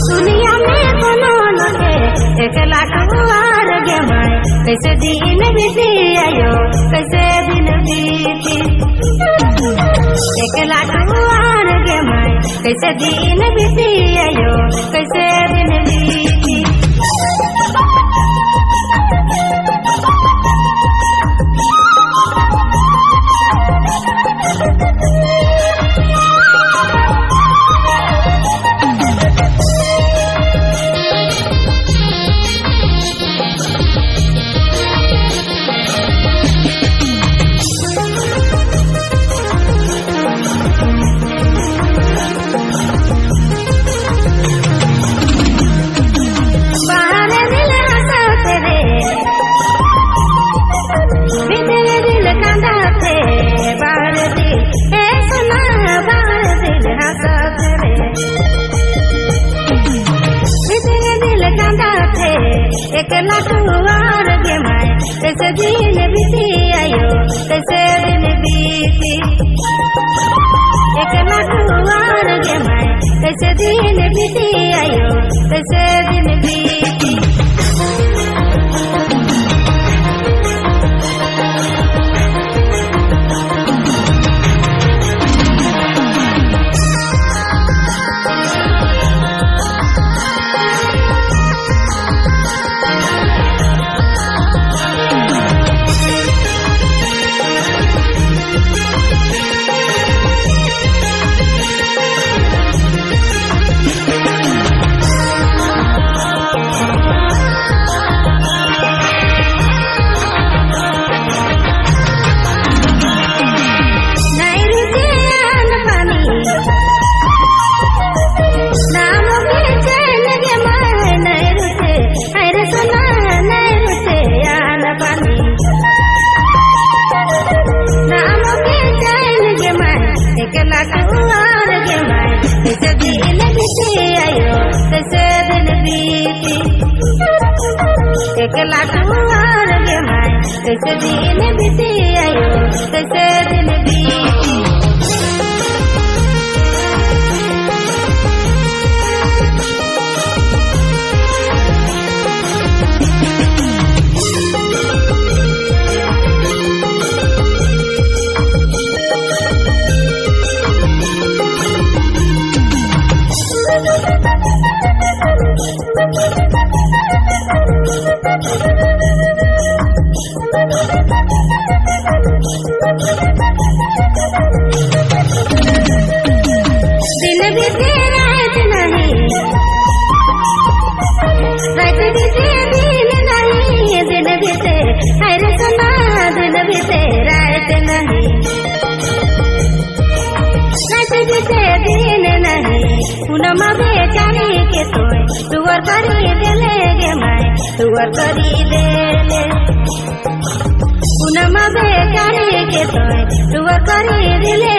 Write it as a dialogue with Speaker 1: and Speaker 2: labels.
Speaker 1: दुनिया में कोनो नखे एकला कुंवर गे माय कैसे दिन बीती आयो कैसे दिन बीती एकला कुंवर गे माय कैसे दिन बीती आयो कैसे दिन बीती एकला कुंवर गे माय कैसे दिन बीती आयो कैसे दिन बीती एकला कुंवर गे माय कैसे दिन बीती आयो कैसे दिन बीती एकला कुंवर गे माय कैसे दिन बीती आयो कैसे दिन बीती एकला कुंवर गे माय कैसे दिन बीती आयो कैसे दिन बीती दिन बीते रात नहीं रात बीते दिन नहीं दिन बीते हर सुना दिन बीते रात नहीं रात बीते दिन नहीं पूनम बेचारी के तोय तुअर करी देले गे माय तुअर करी देले पूनम बेचारी के तोय तुअर करी देले